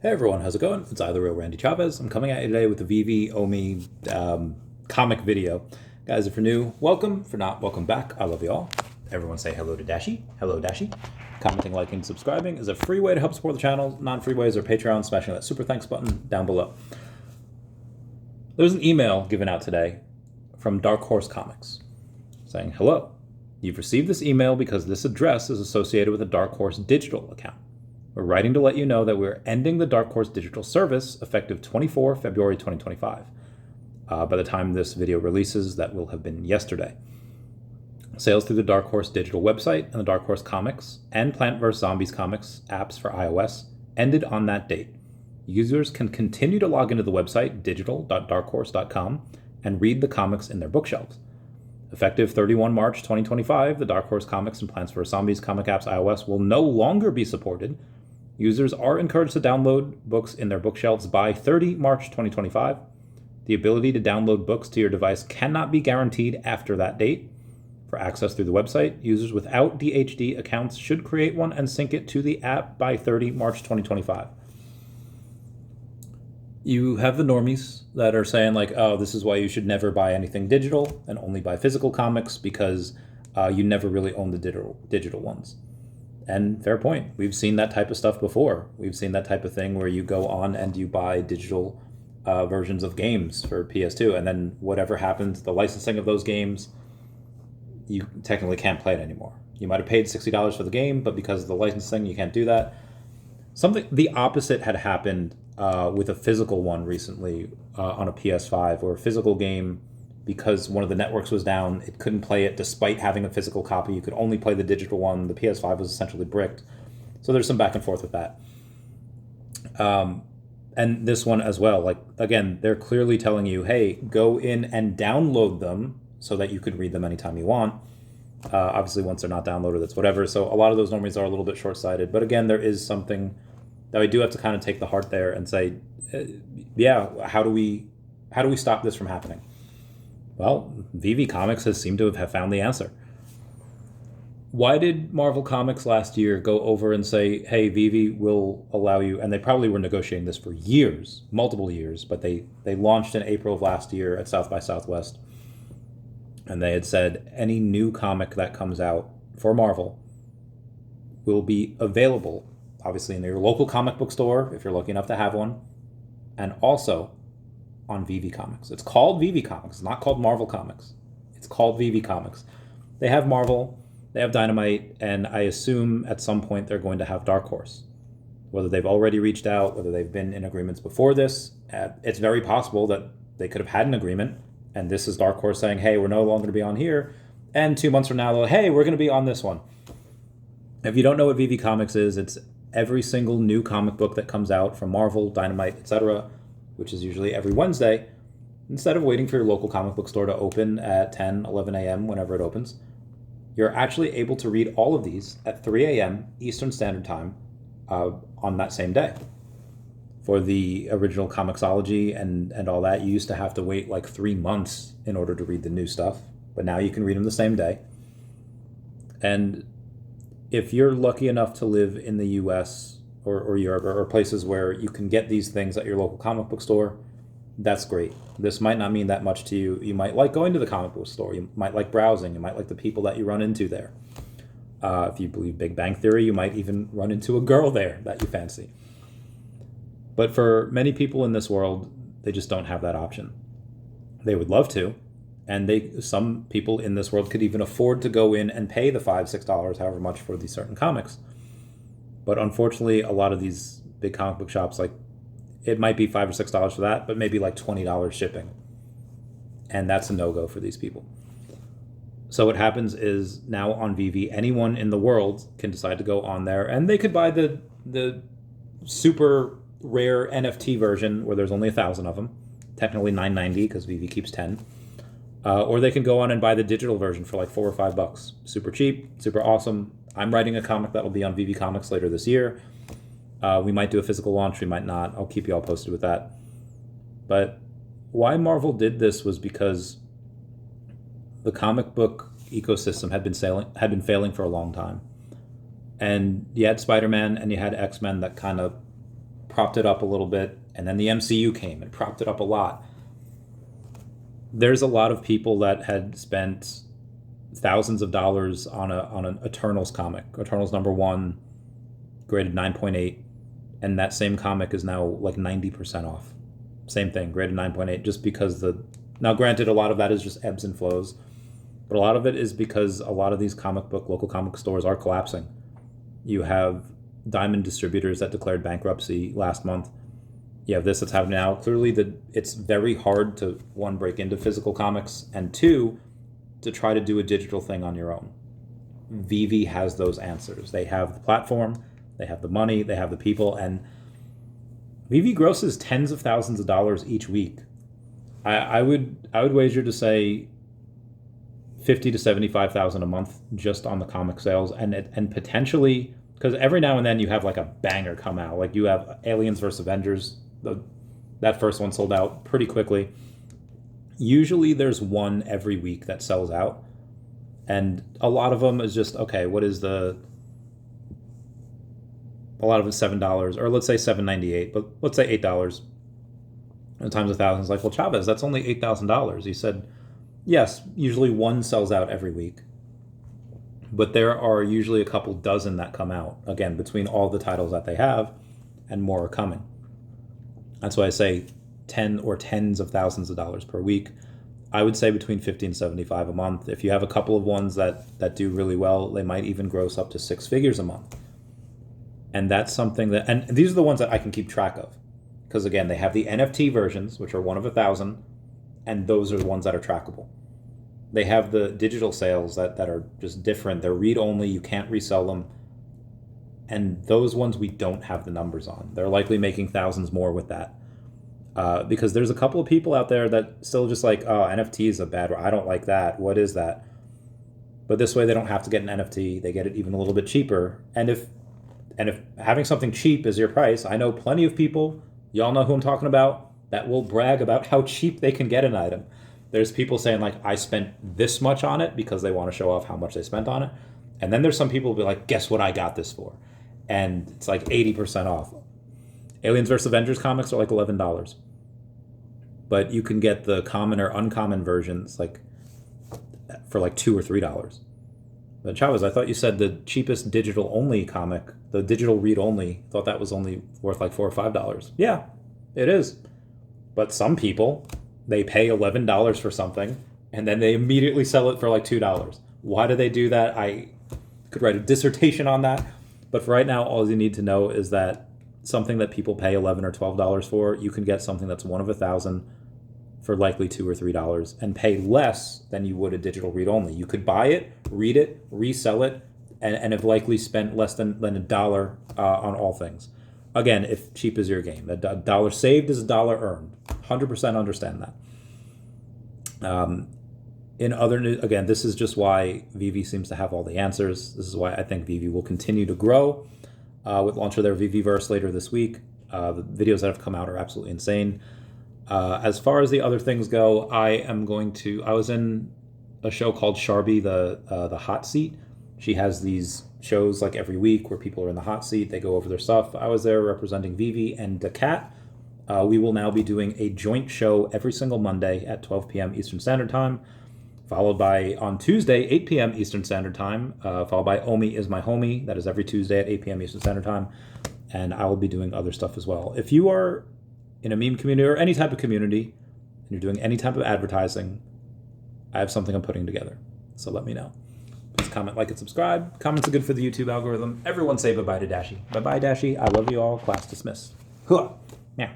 Hey everyone, how's it going? It's I, the real Randy Chavez. I'm coming at you today with a VeVe Omi comic video. Guys, if you're new, welcome. If you're not, welcome back. I love you all. Everyone say hello to Dashi. Hello, Dashi. Commenting, liking, subscribing is a free way to help support the channel. Non-free ways are Patreon, smashing that super thanks button down below. There's an email given out today from Dark Horse Comics saying, hello, you've received this email because this address is associated with a Dark Horse digital account. We're writing to let you know that we're ending the Dark Horse digital service effective 24 February 2025. By the time this video releases, that will have been yesterday. Sales through the Dark Horse digital website and the Dark Horse Comics and Plant vs. Zombies comics apps for iOS ended on that date. Users can continue to log into the website digital.darkhorse.com and read the comics in their bookshelves. Effective 31 March 2025, the Dark Horse Comics and Plants vs. Zombies comic apps iOS will no longer be supported. Users are encouraged to download books in their bookshelves by 30 March 2025. The ability to download books to your device cannot be guaranteed after that date. For access through the website, users without DHD accounts should create one and sync it to the app by 30 March 2025. You have the normies that are saying like, oh, this is why you should never buy anything digital and only buy physical comics because you never really own the digital ones. And fair point. We've seen that type of stuff before. We've seen that type of thing where you go on and you buy digital versions of games for PS2, and then whatever happens, the licensing of those games, you technically can't play it anymore. You might have paid $60 for the game, but because of the licensing, you can't do that. The opposite had happened with a physical one recently on a PS5, or a physical game, because one of the networks was down, it couldn't play it despite having a physical copy. You could only play the digital one. The PS5 was essentially bricked. So there's some back and forth with that. And this one as well, like, again, they're clearly telling you, hey, go in and download them so that you could read them anytime you want. Obviously, once they're not downloaded, that's whatever. So a lot of those normies are a little bit short-sighted. But again, there is something that we do have to kind of take the heart there and say, yeah, how do we stop this from happening? Well, VeVe Comics has seemed to have found the answer. Why did Marvel Comics last year go over and say, hey, VeVe will allow you, and they probably were negotiating this for years, multiple years, but they launched in April of last year at South by Southwest, and they had said any new comic that comes out for Marvel will be available, obviously in your local comic book store, if you're lucky enough to have one, and also on VeVe Comics. It's called VeVe Comics. It's not called Marvel Comics. It's called VeVe Comics. They have Marvel, they have Dynamite, and I assume at some point they're going to have Dark Horse. Whether they've already reached out, whether they've been in agreements before this, it's very possible that they could have had an agreement, and this is Dark Horse saying, hey, we're no longer going to be on here, and 2 months from now, hey, we're going to be on this one. If you don't know what VeVe Comics is, it's every single new comic book that comes out from Marvel, Dynamite, etc., which is usually every Wednesday. Instead of waiting for your local comic book store to open at 10, 11 a.m., whenever it opens, you're actually able to read all of these at 3 a.m. Eastern Standard Time on that same day. For the original Comixology and all that, you used to have to wait like 3 months in order to read the new stuff, but now you can read them the same day. And if you're lucky enough to live in the US or Europe or places where you can get these things at your local comic book store, that's great. This might not mean that much to you. You might like going to the comic book store. You might like browsing. You might like the people that you run into there. If you believe Big Bang Theory, you might even run into a girl there that you fancy. But for many people in this world, they just don't have that option. They would love to. And some people in this world could even afford to go in and pay the $5, $6, however much for these certain comics. But unfortunately, a lot of these big comic book shops, like, it might be $5 or $6 for that, but maybe like $20 shipping. And that's a no-go for these people. So what happens is now on VeVe, anyone in the world can decide to go on there, and they could buy the super rare NFT version where there's only 1,000 of them, technically $9.90 because VeVe keeps 10. Or they can go on and buy the digital version for like $4 or $5. Super cheap, super awesome. I'm writing a comic that will be on VeVe Comics later this year. We might do a physical launch, we might not. I'll keep you all posted with that. But why Marvel did this was because the comic book ecosystem had been failing for a long time. And you had Spider-Man and you had X-Men that kind of propped it up a little bit, and then the MCU came and propped it up a lot. There's a lot of people that had spent thousands of dollars on an Eternals comic. Eternals #1, graded 9.8, and that same comic is now like 90% off. Same thing, graded 9.8, just because now granted, a lot of that is just ebbs and flows, but a lot of it is because a lot of these local comic stores are collapsing. You have Diamond Distributors that declared bankruptcy last month. You have this that's happening now. Clearly, it's very hard to, one, break into physical comics, and two, to try to do a digital thing on your own. VeVe has those answers. They have the platform, they have the money, they have the people, and VeVe grosses tens of thousands of dollars each week. I would wager to say 50 to 75,000 a month just on the comic sales, and potentially, because every now and then you have like a banger come out. Like you have Aliens vs. Avengers. That first one sold out pretty quickly. Usually there's one every week that sells out, and a lot of them is just, okay, what is a lot of it's $7, or let's say $7.98, but let's say $8 times 1,000 is like, well, Chavez, that's only $8,000. He said, yes, usually one sells out every week, but there are usually a couple dozen that come out, again, between all the titles that they have, and more are coming. That's why I say 10 or tens of thousands of dollars per week. I would say between 50 and 75 a month. If you have a couple of ones that do really well, they might even gross up to 6 figures a month. And that's something that, and these are the ones that I can keep track of. Because again, they have the NFT versions, which are 1 of 1,000, and those are the ones that are trackable. They have the digital sales that are just different. They're read-only, you can't resell them. And those ones we don't have the numbers on. They're likely making thousands more with that. Because there's a couple of people out there that still just like, oh, NFT is a bad word. I don't like that. What is that? But this way they don't have to get an NFT. They get it even a little bit cheaper. And if having something cheap is your price, I know plenty of people, y'all know who I'm talking about, that will brag about how cheap they can get an item. There's people saying like, I spent this much on it, because they want to show off how much they spent on it. And then there's some people who be like, guess what I got this for? And it's like 80% off. Aliens vs. Avengers comics are like $11. But you can get the common or uncommon versions like for like $2 or $3. But Chavez, I thought you said the cheapest digital only comic, the digital read only, thought that was only worth like $4 or $5. Yeah, it is. But some people, they pay $11 for something and then they immediately sell it for like $2. Why do they do that? I could write a dissertation on that. But for right now, all you need to know is that something that people pay $11 or $12 for, you can get something that's 1 of 1,000 for likely $2 or $3 and pay less than you would a digital read-only. You could buy it, read it, resell it, and have likely spent less than $1 on all things. Again, if cheap is your game. A dollar saved is a dollar earned. 100% understand that. In other news, again, this is just why VeVe seems to have all the answers. This is why I think VeVe will continue to grow with launch of their VeVeverse later this week. The videos that have come out are absolutely insane. As far as the other things go, I was in a show called Sharby, the Hot Seat. She has these shows like every week where people are in the hot seat. They go over their stuff. I was there representing VeVe and daCAT. We will now be doing a joint show every single Monday at 12 p.m. Eastern Standard Time, followed by on Tuesday, 8 p.m. Eastern Standard Time, followed by Omi is My Homie. That is every Tuesday at 8 p.m. Eastern Standard Time. And I will be doing other stuff as well. If you are in a meme community or any type of community, and you're doing any type of advertising, I have something I'm putting together. So let me know. Please comment, like, and subscribe. Comments are good for the YouTube algorithm. Everyone say bye-bye to Dashi. Bye-bye, Dashi. I love you all. Class dismissed. Huh. Yeah.